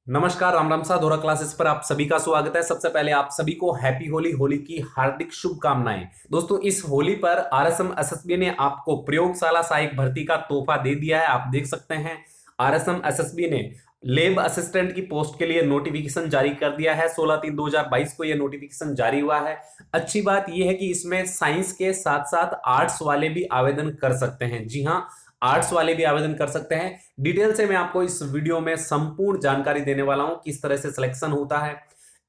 नमस्कार, राम राम सा दोहरा क्लासेस पर आप सभी का स्वागत है। सबसे पहले आप सभी को हैप्पी होली, होली की हार्दिक शुभकामनाएं। दोस्तों, इस होली पर आरएसएम एसएसबी ने आपको प्रयोगशाला सहायक भर्ती का तोहफा दे दिया है। आप देख सकते हैं, आरएसएम एसएसबी ने लैब असिस्टेंट की पोस्ट के लिए नोटिफिकेशन जारी कर दिया है। 16/3/2022 को यह नोटिफिकेशन जारी हुआ है। अच्छी बात यह है कि इसमें साइंस के साथ साथ आर्ट्स वाले भी आवेदन कर सकते हैं। जी हाँ, आर्ट्स वाले भी आवेदन कर सकते हैं। डिटेल से मैं आपको इस वीडियो में संपूर्ण जानकारी देने वाला हूं, किस तरह से सिलेक्शन होता है,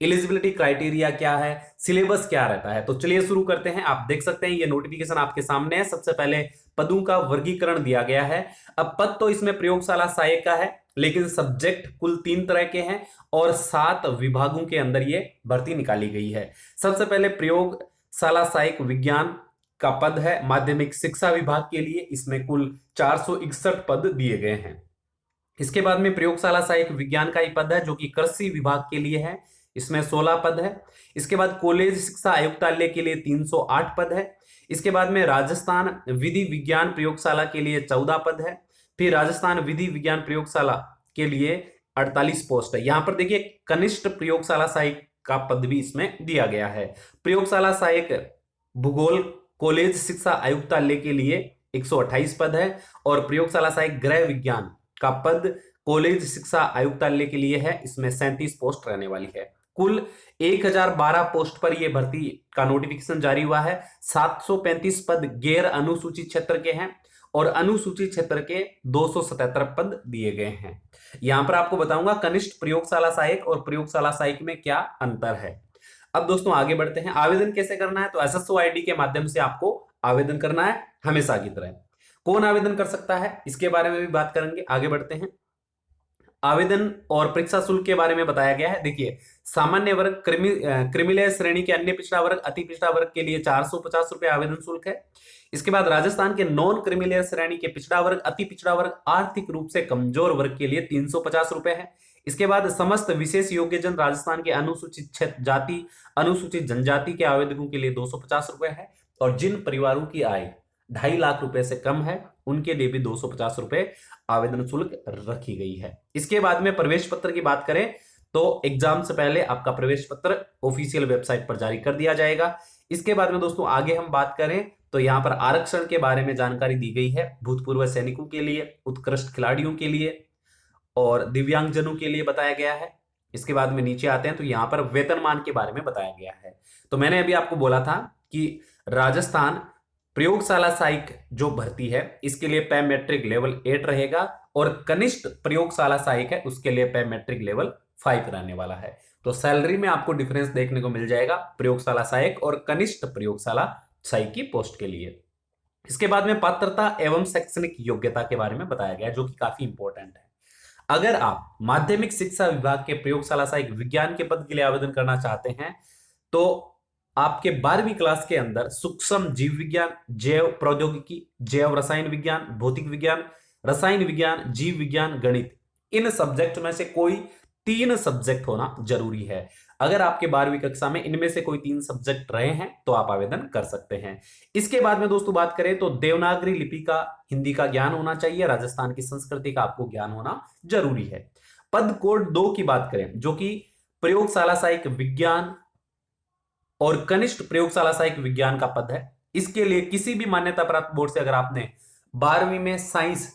एलिजिबिलिटी क्राइटेरिया क्या है, सिलेबस क्या रहता है। तो चलिए शुरू करते हैं। आप देख सकते हैं ये नोटिफिकेशन आपके सामने है। सबसे पहले पदों का वर्गीकरण दिया गया है। अब पद तो इसमें प्रयोगशाला सहायक का है, लेकिन सब्जेक्ट कुल 3 तरह के हैं और 7 विभागों के अंदर ये भर्ती निकाली गई है। सबसे पहले प्रयोगशाला सहायक विज्ञान का पद है माध्यमिक शिक्षा विभाग के लिए। इसमें कुल 461 पद दिए गए हैं। इसके बाद में प्रयोगशाला सहायक विज्ञान का ही पद है जो कि कृषि विभाग के लिए है। इसमें 16 पद है। इसके बाद कॉलेज शिक्षा आयुक्तालय के लिए 308 पद है। इसके बाद में राजस्थान विधि विज्ञान प्रयोगशाला के लिए 14 पद है। फिर राजस्थान विधि विज्ञान प्रयोगशाला के लिए 48 पोस्ट है। यहां पर देखिए, कनिष्ठ प्रयोगशाला सहायक का पद भी इसमें दिया गया है। प्रयोगशाला सहायक भूगोल कॉलेज शिक्षा आयुक्तालय के लिए 128 पद है और प्रयोगशाला सहायक गृह विज्ञान का पद कॉलेज शिक्षा आयुक्तालय के लिए है। इसमें 37 पोस्ट रहने वाली है। कुल 1012 पोस्ट पर यह भर्ती का नोटिफिकेशन जारी हुआ है। 735 पद गैर अनुसूचित क्षेत्र के हैं और अनुसूचित क्षेत्र के 277 पद दिए गए हैं। यहां पर आपको बताऊंगा कनिष्ठ प्रयोगशाला सहायक और प्रयोगशाला सहायक में क्या अंतर है। अब दोस्तों आगे बढ़ते हैं। आवेदन कैसे करना है? तो एसएसओ आईडी के माध्यम से आपको आवेदन करना है, हमेशा की तरह। कौन आवेदन कर सकता है, इसके बारे में भी बात करेंगे। आगे बढ़ते हैं। आवेदन और परीक्षा शुल्क के बारे में बताया गया है। देखिए, सामान्य वर्ग, क्रिमिलेयर श्रेणी के अन्य पिछड़ा वर्ग, अति पिछड़ा वर्ग के लिए 450 रुपए आवेदन शुल्क है। इसके बाद राजस्थान के नॉन क्रिमिलेयर श्रेणी के पिछड़ा वर्ग, अति पिछड़ा वर्ग, आर्थिक रूप से कमजोर वर्ग के लिए 350 रुपए है। इसके बाद समस्त विशेष योग्यजन राजस्थान के अनुसूचित क्षेत्र जाति, अनुसूचित जनजाति के आवेदकों के लिए 250 रुपए है। और जिन परिवारों की आय 2.5 लाख रुपए से कम है उनके लिए भी 250 रुपए आवेदन शुल्क रखी गई है। इसके बाद में प्रवेश पत्र की बात करें तो एग्जाम से पहले आपका प्रवेश पत्र ऑफिशियल वेबसाइट पर जारी कर दिया जाएगा। इसके बाद में दोस्तों आगे हम बात करें तो यहां पर आरक्षण के बारे में जानकारी दी गई है। भूतपूर्व सैनिकों के लिए, उत्कृष्ट खिलाड़ियों के लिए और दिव्यांगजनों के लिए बताया गया है। इसके बाद में नीचे आते हैं तो यहां पर वेतनमान के बारे में बताया गया है। तो मैंने अभी आपको बोला था कि राजस्थान प्रयोगशाला सहायक जो भर्ती है इसके लिए पे मैट्रिक लेवल 8 रहेगा और कनिष्ठ प्रयोगशाला सहायक है उसके लिए पे मैट्रिक लेवल 5 रहने वाला है। तो सैलरी में आपको डिफरेंस देखने को मिल जाएगा प्रयोगशाला सहायक और कनिष्ठ प्रयोगशाला सहायक की पोस्ट के लिए। इसके बाद में पात्रता एवं शैक्षणिक योग्यता के बारे में बताया गया जो कि काफी इंपॉर्टेंट है। अगर आप माध्यमिक शिक्षा विभाग के प्रयोगशाला सहायक विज्ञान के पद के लिए आवेदन करना चाहते हैं तो आपके 12वीं क्लास के अंदर सूक्ष्म जीव विज्ञान, जैव प्रौद्योगिकी, जैव रसायन विज्ञान, भौतिक विज्ञान, रसायन विज्ञान, जीव विज्ञान, गणित, इन सब्जेक्ट में से कोई 3 सब्जेक्ट होना जरूरी है। अगर आपके 12वीं कक्षा में इनमें से कोई 3 सब्जेक्ट रहे हैं तो आप आवेदन कर सकते हैं। इसके बाद में दोस्तों बात करें तो देवनागरी लिपि का, हिंदी का ज्ञान होना चाहिए। राजस्थान की संस्कृति का आपको ज्ञान होना जरूरी है। पद कोड 2 की बात करें जो कि प्रयोगशाला सहायक विज्ञान और कनिष्ठ प्रयोगशाला सहायक विज्ञान का पद है। इसके लिए किसी भी मान्यता प्राप्त बोर्ड से अगर आपने 12वीं में साइंस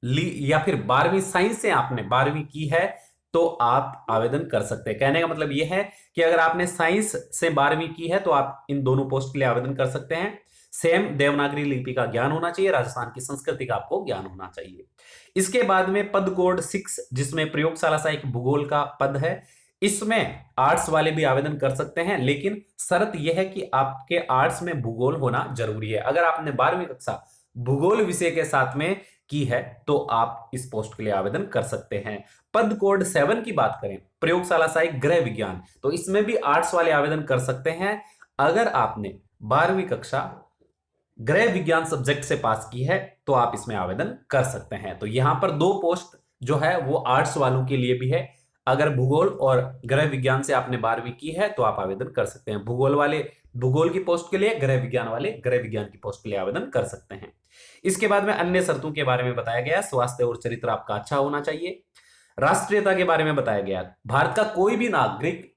ली या फिर 12वीं साइंस से आपने 12वीं की है तो आप आवेदन कर सकते हैं। कहने का मतलब यह है कि अगर आपने साइंस से 12वीं की है तो आप इन दोनों पोस्ट के लिए आवेदन कर सकते हैं। सेम देवनागरी लिपि का ज्ञान होना चाहिए, राजस्थान की संस्कृति का आपको ज्ञान होना चाहिए। इसके बाद में पद कोड 6 जिसमें प्रयोगशाला सहायक भूगोल का पद है, इसमें आर्ट्स वाले भी आवेदन कर सकते हैं, लेकिन शर्त यह है कि आपके आर्ट्स में भूगोल होना जरूरी है। अगर आपने 12वीं कक्षा भूगोल विषय के साथ में की है तो आप इस पोस्ट के लिए आवेदन कर सकते हैं। पद कोड 7 की बात करें प्रयोगशाला सहायक गृह विज्ञान, तो इसमें भी आर्ट्स वाले आवेदन कर सकते हैं अगर आपने 12वीं कक्षा गृह विज्ञान सब्जेक्ट से पास की है तो आप इसमें आवेदन कर सकते हैं। तो यहां पर 2 पोस्ट जो है वो आर्ट्स वालों के लिए भी है। अगर भूगोल और गृह विज्ञान से आपने 12वीं की है तो आप आवेदन कर सकते हैं। भूगोल वाले भूगोल की पोस्ट के लिए, गृह विज्ञान वाले गृह विज्ञान की पोस्ट के लिए आवेदन कर सकते हैं। इसके बाद में अन्य शर्तों के बारे में बताया गया। स्वास्थ्य और चरित्र आपका अच्छा होना चाहिए। राष्ट्रीयता के बारे में बताया गया, भारत का कोई भी नागरिक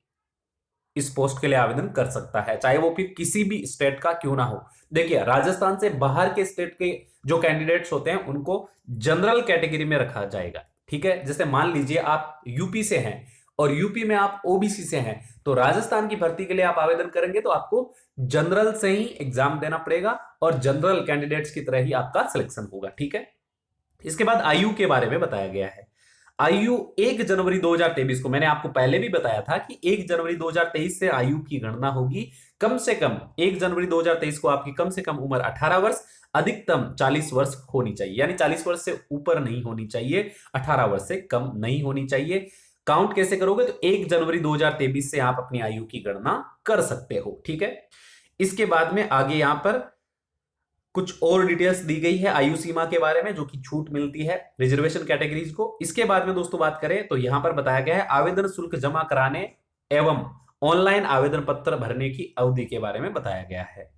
इस पोस्ट के लिए आवेदन कर सकता है, चाहे वो फिर किसी भी स्टेट का क्यों ना हो। देखिए, राजस्थान से बाहर के स्टेट के जो कैंडिडेट्स होते हैं उनको जनरल कैटेगरी में रखा जाएगा, ठीक है। जैसे मान लीजिए आप यूपी से हैं और यूपी में आप ओबीसी से हैं, तो राजस्थान की भर्ती के लिए आप आवेदन करेंगे तो आपको जनरल से ही एग्जाम देना पड़ेगा और जनरल कैंडिडेट्स की तरह ही आपका सिलेक्शन होगा, ठीक है। इसके बाद आयु के बारे में बताया गया है। आयु 1 जनवरी 2023 को, मैंने आपको पहले भी बताया था कि 1 जनवरी 2023 से आयु की गणना होगी। कम से कम 1 जनवरी 2023 को आपकी कम से कम उम्र 18 वर्ष, अधिकतम 40 वर्ष होनी चाहिए, यानी 40 वर्ष से ऊपर नहीं होनी चाहिए, 18 वर्ष से कम नहीं होनी चाहिए। काउंट कैसे करोगे, तो 1 जनवरी 2023 से आप अपनी आयु की गणना कर सकते हो, ठीक है। इसके बाद में आगे यहां पर कुछ और डिटेल्स दी गई है आयु सीमा के बारे में, जो कि छूट मिलती है रिजर्वेशन कैटेगरीज को। इसके बाद में दोस्तों बात करें तो यहां पर बताया गया है आवेदन शुल्क जमा कराने एवं ऑनलाइन आवेदन पत्र भरने की अवधि के बारे में बताया गया है।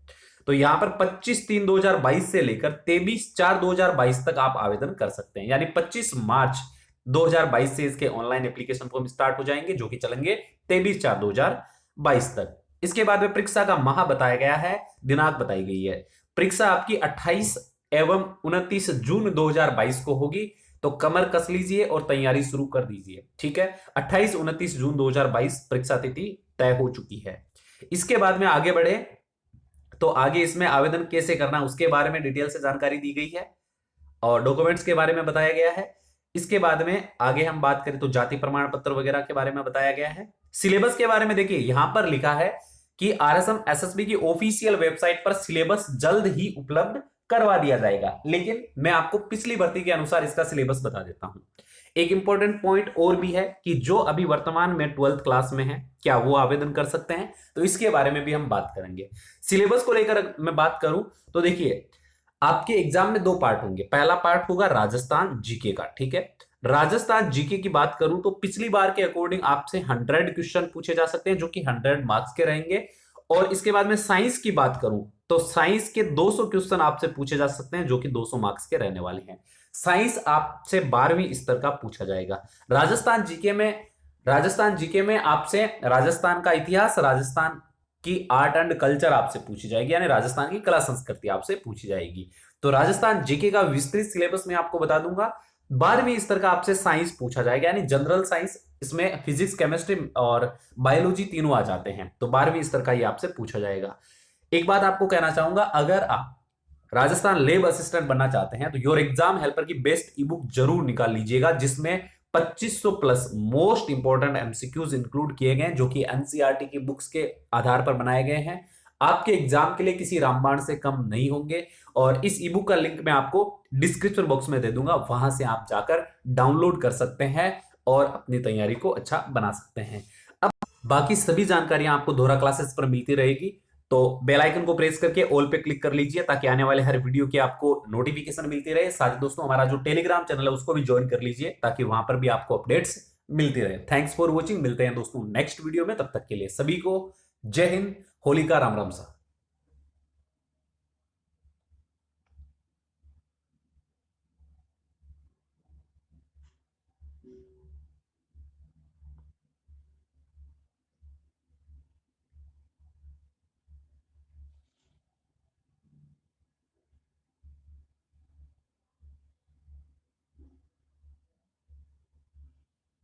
तो यहां पर 25/3/2022 से लेकर 23/4/2022 तक आप आवेदन कर सकते हैं, यानी 25 मार्च 2022 से इसके ऑनलाइन एप्लीकेशन फॉर्म स्टार्ट हो जाएंगे, जो कि चलेंगे 23/4/2022 तक। इसके बाद में परीक्षा का माह बताया गया है, दिनांक बताई गई है। परीक्षा आपकी 28 एवं 29 जून 2022 को होगी, तो कमर कस लीजिए और तैयारी शुरू कर दीजिए, ठीक है। 28-29 जून 2022 परीक्षा तिथि तय हो चुकी है। इसके बाद में आगे बढ़े तो आगे इसमें आवेदन कैसे करना उसके बारे में डिटेल से जानकारी दी गई है और डॉक्यूमेंट्स के बारे में बताया गया है। इसके बाद में आगे हम बात करें तो जाति प्रमाण पत्र वगैरह के बारे में बताया गया है। सिलेबस के बारे में देखिए, यहां पर लिखा है कि आरएसएम एसएसबी की ऑफिशियल वेबसाइट पर सिलेबस जल्द ही उपलब्ध करवा दिया जाएगा, लेकिन मैं आपको पिछली भर्ती के अनुसार इसका सिलेबस बता देता हूं। एक इंपॉर्टेंट पॉइंट और भी है कि जो अभी वर्तमान में 12th क्लास में है, क्या वो आवेदन कर सकते हैं, तो इसके बारे में भी हम बात करेंगे। सिलेबस को लेकर मैं बात करूं तो देखिए, आपके एग्जाम में 2 पार्ट होंगे। पहला पार्ट होगा राजस्थान जीके का, ठीक है। राजस्थान जीके की बात करूं तो पिछली बार के अकॉर्डिंग आपसे 100 क्वेश्चन पूछे जा सकते हैं, जो कि 100 मार्क्स के रहेंगे। और इसके बाद में साइंस की बात करूं तो साइंस के 200 क्वेश्चन आपसे पूछे जा सकते हैं, जो कि 200 मार्क्स के रहने वाले हैं। साइंस आपसे 12वीं स्तर का पूछा जाएगा। राजस्थान जीके में आपसे राजस्थान का इतिहास, राजस्थान की आर्ट एंड कल्चर आपसे पूछी जाएगी, यानी राजस्थान की कला संस्कृति आपसे पूछी जाएगी। तो राजस्थान जीके का विस्तृत सिलेबस मैं आपको बता दूंगा। 12वीं स्तर का आपसे साइंस पूछा जाएगा, यानी जनरल साइंस, इसमें फिजिक्स, केमिस्ट्री और बायोलॉजी तीनों आ जाते हैं, तो 12वीं स्तर का ये आपसे पूछा जाएगा। एक बात आपको कहना चाहूंगा, अगर आप राजस्थान लैब असिस्टेंट बनना चाहते हैं तो योर एग्जाम हेल्पर की बेस्ट ई बुक जरूर निकाल लीजिएगा, जिसमें 2500 plus most important MCQs include किए गए हैं, जो कि एनसीईआरटी की बुक्स के आधार पर बनाए गए हैं। आपके एग्जाम के लिए किसी रामबाण से कम नहीं होंगे और इस ई बुक का लिंक मैं आपको डिस्क्रिप्शन बॉक्स में दे दूंगा, वहां से आप जाकर डाउनलोड कर सकते हैं और अपनी तैयारी को अच्छा बना सकते हैं। अब बाकी सभी जानकारियां आपको दोहरा क्लासेस पर मिलती रहेगी, तो बेल आइकन को प्रेस करके ऑल पे क्लिक कर लीजिए ताकि आने वाले हर वीडियो की आपको नोटिफिकेशन मिलती रहे। साथ ही दोस्तों, हमारा जो टेलीग्राम चैनल है उसको भी ज्वाइन कर लीजिए ताकि वहां पर भी आपको अपडेट्स मिलती रहे। थैंक्स फॉर वॉचिंग, मिलते हैं दोस्तों नेक्स्ट वीडियो में, तब तक के लिए सभी को जय हिंद, होली का राम राम सा।